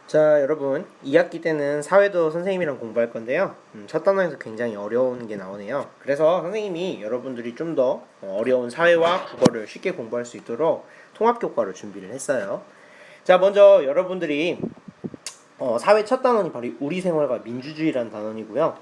자, 여러분, 2학기 때는 사회도 선생님이랑 공부할 건데요. 첫 단원에서 굉장히 어려운 게 나오네요. 그래서 선생님이 여러분들이 좀 더 어려운 사회와 국어를 쉽게 공부할 수 있도록 통합교과를 준비를 했어요. 자, 먼저 여러분들이 사회 첫 단원이 바로 우리 생활과 민주주의라는 단원이고요.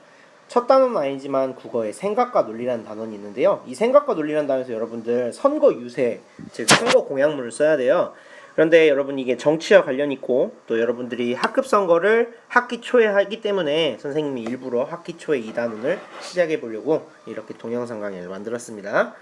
첫 단원은 아니지만 국어에 생각과 논리라는 단원이 있는데요. 이 생각과 논리라는 단원에서 여러분들 선거 유세, 즉 선거 공약문을 써야 돼요. 그런데 여러분 이게 정치와 관련 있고 또 여러분들이 학급 선거를 학기 초에 하기 때문에 선생님이 일부러 학기 초에 이 단원을 시작해 보려고 이렇게 동영상 강의를 만들었습니다.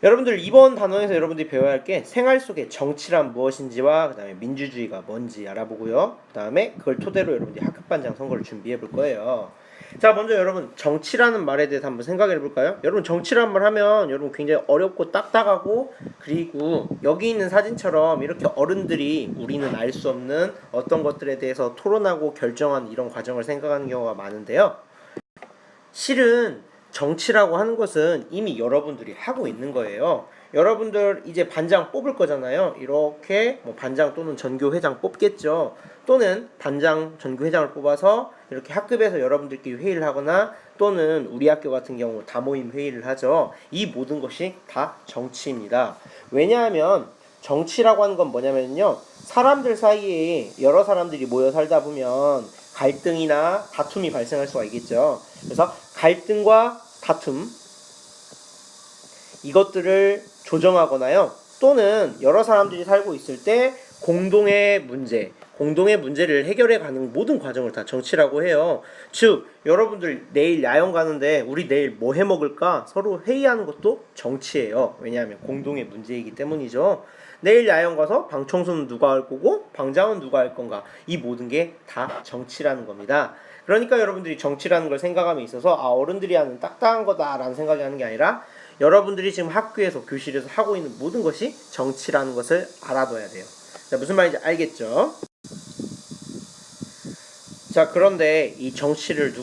여러분들 이번 단원에서 여러분들이 배워야 할 게 생활 속의 정치란 무엇인지와 그 다음에 민주주의가 뭔지 알아보고요. 그 다음에 그걸 토대로 여러분들이 학급반장 선거를 준비해 볼 거예요. 자, 먼저 여러분 정치라는 말에 대해서 한번 생각해 볼까요? 여러분 정치라는 말 하면 여러분 굉장히 어렵고 딱딱하고, 그리고 여기 있는 사진처럼 이렇게 어른들이 우리는 알 수 없는 어떤 것들에 대해서 토론하고 결정하는 이런 과정을 생각하는 경우가 많은데요. 실은 정치라고 하는 것은 이미 여러분들이 하고 있는 거예요. 여러분들 이제 반장 뽑을 거잖아요. 이렇게 뭐 반장 또는 전교회장 뽑겠죠. 또는 반장 전교회장을 뽑아서 이렇게 학급에서 여러분들끼리 회의를 하거나, 또는 우리 학교 같은 경우 다모임 회의를 하죠. 이 모든 것이 다 정치입니다. 왜냐하면 정치라고 하는 건 뭐냐면요, 사람들 사이에 여러 사람들이 모여 살다 보면 갈등이나 다툼이 발생할 수가 있겠죠. 그래서 갈등과 다툼, 이것들을 조정하거나요, 또는 여러 사람들이 살고 있을 때 공동의 문제를 해결해 가는 모든 과정을 다 정치라고 해요. 즉 여러분들 내일 야영 가는데 우리 내일 뭐 해 먹을까 서로 회의하는 것도 정치예요. 왜냐하면 공동의 문제이기 때문이죠. 내일 야영 가서 방 청소는 누가 할 거고 방장은 누가 할 건가, 이 모든 게 다 정치라는 겁니다. 그러니까 여러분들이 정치라는 걸 생각함에 있어서 어른들이 하는 딱딱한 거다라는 생각이 하는 게 아니라, 여러분들이 지금 학교에서 교실에서 하고 있는 모든 것이 정치라는 것을 알아둬야 돼요. 자, 무슨 말인지 알겠죠? 자, 그런데 이 정치를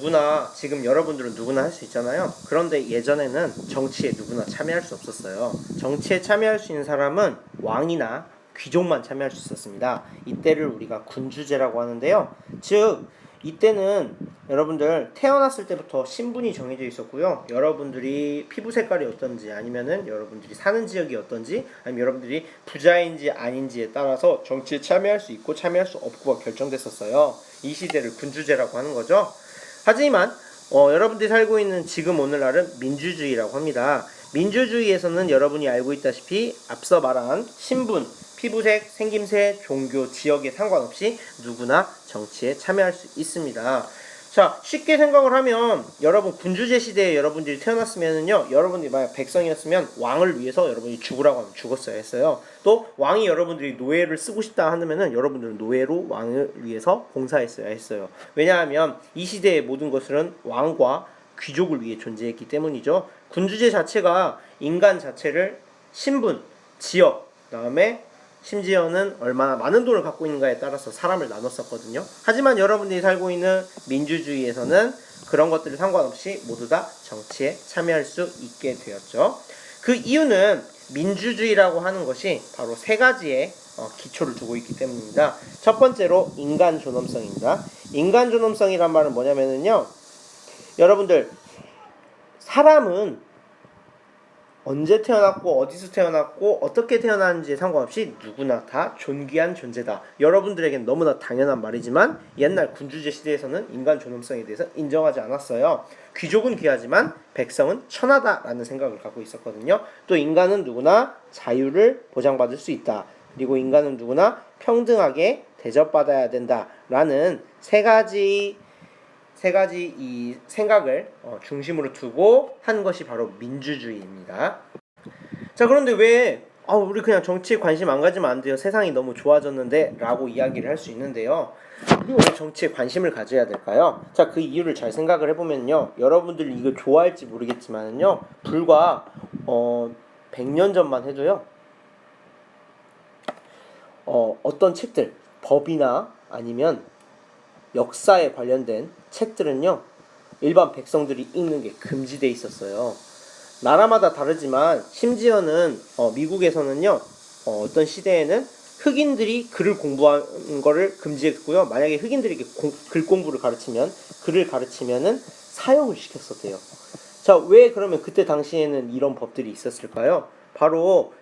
지금 여러분들은 누구나 할 수 있잖아요. 그런데 예전에는 정치에 누구나 참여할 수 없었어요. 정치에 참여할 수 있는 사람은 왕이나 귀족만 참여할 수 있었습니다. 이때를 우리가 군주제라고 하는데요. 즉 이때는 여러분들 태어났을 때부터 신분이 정해져 있었고요. 여러분들이 피부 색깔이 어떤지, 아니면은 여러분들이 사는 지역이 어떤지, 아니면 여러분들이 부자인지 아닌지에 따라서 정치에 참여할 수 있고 참여할 수 없고가 결정됐었어요. 이 시대를 군주제라고 하는 거죠. 하지만 여러분들이 살고 있는 지금 오늘날은 민주주의라고 합니다. 민주주의에서는 여러분이 알고 있다시피 앞서 말한 신분, 피부색, 생김새, 종교, 지역에 상관없이 누구나 정치에 참여할 수 있습니다. 자, 쉽게 생각을 하면 여러분 군주제 시대에 여러분들이 태어났으면은요, 여러분들이 만약 백성이었으면 왕을 위해서 여러분이 죽으라고 하면 죽었어야 했어요. 또 왕이 여러분들이 노예를 쓰고 싶다 하면은 여러분들은 노예로 왕을 위해서 봉사했어야 했어요. 왜냐하면 이 시대의 모든 것은 왕과 귀족을 위해 존재했기 때문이죠. 군주제 자체가 인간 자체를 신분, 지역, 그다음에 심지어는 얼마나 많은 돈을 갖고 있는가에 따라서 사람을 나눴었거든요. 하지만 여러분들이 살고 있는 민주주의에서는 그런 것들이 상관없이 모두 다 정치에 참여할 수 있게 되었죠. 그 이유는 민주주의라고 하는 것이 바로 세 가지의 기초를 두고 있기 때문입니다. 첫 번째로 인간 존엄성입니다. 인간 존엄성이란 말은 뭐냐면요, 여러분들 사람은 언제 태어났고 어디서 태어났고 어떻게 태어났는지에 상관없이 누구나 다 존귀한 존재다. 여러분들에겐 너무나 당연한 말이지만 옛날 군주제 시대에서는 인간 존엄성에 대해서 인정하지 않았어요. 귀족은 귀하지만 백성은 천하다라는 생각을 갖고 있었거든요. 또 인간은 누구나 자유를 보장받을 수 있다. 그리고 인간은 누구나 평등하게 대접받아야 된다라는 세 가지 이 생각을 중심으로 두고 한 것이 바로 민주주의입니다. 자, 그런데 왜 우리 그냥 정치에 관심 안 가지면 안 돼요, 세상이 너무 좋아졌는데 라고 이야기를 할 수 있는데요. 우리 왜 정치에 관심을 가져야 될까요? 자, 그 이유를 잘 생각을 해보면요, 여러분들이 이걸 좋아할지 모르겠지만요, 불과 100년 전만 해도요, 어떤 책들, 법이나 아니면 역사에 관련된 책들은요, 일반 백성들이 읽는 게 금지돼 있었어요. 나라마다 다르지만 심지어는 미국에서는요, 어떤 시대에는 흑인들이 글을 공부하는 거를 금지했고요. 만약에 흑인들에게 글 공부를 가르치면 글을 가르치면은 사형을 시켰었대요. 자, 왜 그러면 그때 당시에는 이런 법들이 있었을까요? 바로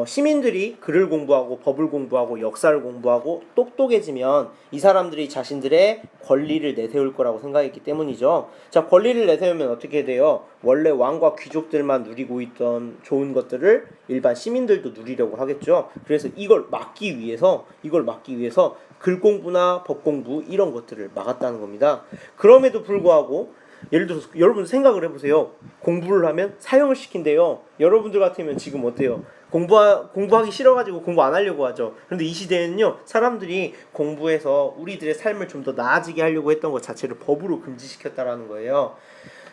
시민들이 글을 공부하고 법을 공부하고 역사를 공부하고 똑똑해지면 이 사람들이 자신들의 권리를 내세울 거라고 생각했기 때문이죠. 자, 권리를 내세우면 어떻게 돼요? 원래 왕과 귀족들만 누리고 있던 좋은 것들을 일반 시민들도 누리려고 하겠죠. 그래서 이걸 막기 위해서 글 공부나 법 공부 이런 것들을 막았다는 겁니다. 그럼에도 불구하고 예를 들어서 여러분 생각을 해보세요. 공부를 하면 사형을 시킨대요. 여러분들 같으면 지금 어때요? 공부하기 싫어가지고 공부 안 하려고 하죠. 그런데 이 시대에는요, 사람들이 공부해서 우리들의 삶을 좀 더 나아지게 하려고 했던 것 자체를 법으로 금지시켰다라는 거예요.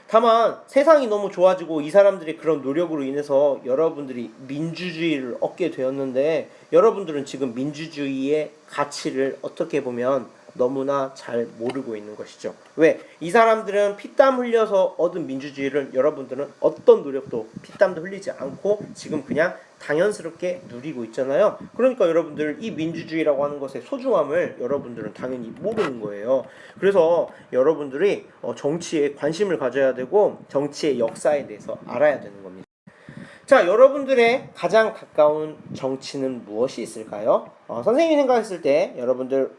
다만 세상이 너무 좋아지고 이 사람들의 그런 노력으로 인해서 여러분들이 민주주의를 얻게 되었는데, 여러분들은 지금 민주주의의 가치를 어떻게 보면 너무나 잘 모르고 있는 것이죠. 왜? 이 사람들은 피땀 흘려서 얻은 민주주의를 여러분들은 어떤 노력도 피땀도 흘리지 않고 지금 그냥 당연스럽게 누리고 있잖아요. 그러니까 여러분들 이 민주주의라고 하는 것의 소중함을 여러분들은 당연히 모르는 거예요. 그래서 여러분들이 정치에 관심을 가져야 되고 정치의 역사에 대해서 알아야 되는 겁니다. 자, 여러분들의 가장 가까운 정치는 무엇이 있을까요? 선생님이 생각했을 때 여러분들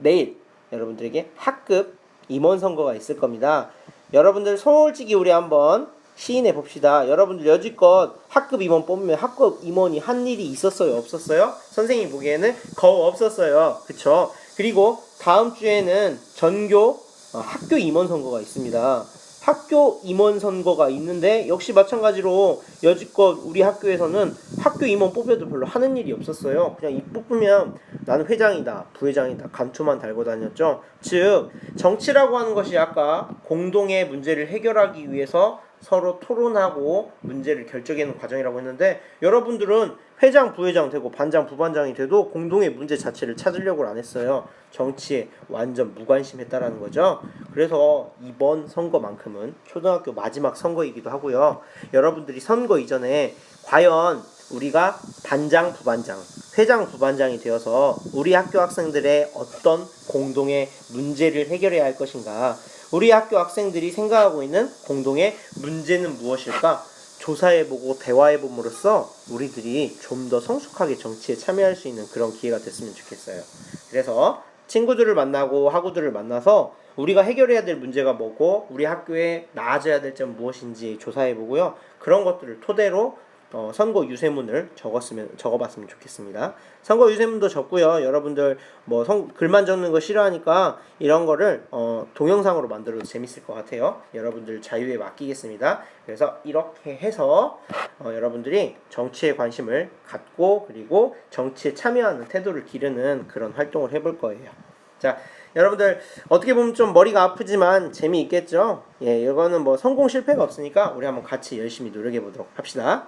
내일 여러분들에게 학급 임원 선거가 있을 겁니다. 여러분들 솔직히 우리 한번 시인해 봅시다. 여러분들 여지껏 학급 임원 뽑으면 학급 임원이 한 일이 있었어요? 없었어요? 선생님이 보기에는 거의 없었어요. 그쵸? 그리고 다음 주에는 전교 학교 임원 선거가 있습니다. 학교 임원 선거가 있는데 역시 마찬가지로 여지껏 우리 학교에서는 학교 임원 뽑혀도 별로 하는 일이 없었어요. 그냥 이 뽑으면 나는 회장이다, 부회장이다, 감투만 달고 다녔죠. 즉 정치라고 하는 것이 아까 공동의 문제를 해결하기 위해서 서로 토론하고 문제를 결정하는 과정이라고 했는데, 여러분들은 회장, 부회장 되고 반장, 부반장이 돼도 공동의 문제 자체를 찾으려고 안 했어요. 정치에 완전 무관심했다라는 거죠. 그래서 이번 선거만큼은 초등학교 마지막 선거이기도 하고요. 여러분들이 선거 이전에 과연 우리가 반장, 부반장, 회장, 부반장이 되어서 우리 학교 학생들의 어떤 공동의 문제를 해결해야 할 것인가, 우리 학교 학생들이 생각하고 있는 공동의 문제는 무엇일까 조사해보고 대화해봄으로써 우리들이 좀 더 성숙하게 정치에 참여할 수 있는 그런 기회가 됐으면 좋겠어요. 그래서 친구들을 만나고 학우들을 만나서 우리가 해결해야 될 문제가 뭐고 우리 학교에 나아져야 될 점 무엇인지 조사해보고요. 그런 것들을 토대로 선거 유세문을 적어봤으면 좋겠습니다. 선거 유세문도 적고요. 여러분들 글만 적는 거 싫어하니까 이런 거를 동영상으로 만들어도 재밌을 것 같아요. 여러분들 자유에 맡기겠습니다. 그래서 이렇게 해서 여러분들이 정치에 관심을 갖고 그리고 정치에 참여하는 태도를 기르는 그런 활동을 해볼 거예요. 자, 여러분들 어떻게 보면 좀 머리가 아프지만 재미있겠죠? 예, 이거는 성공 실패가 없으니까 우리 한번 같이 열심히 노력해 보도록 합시다.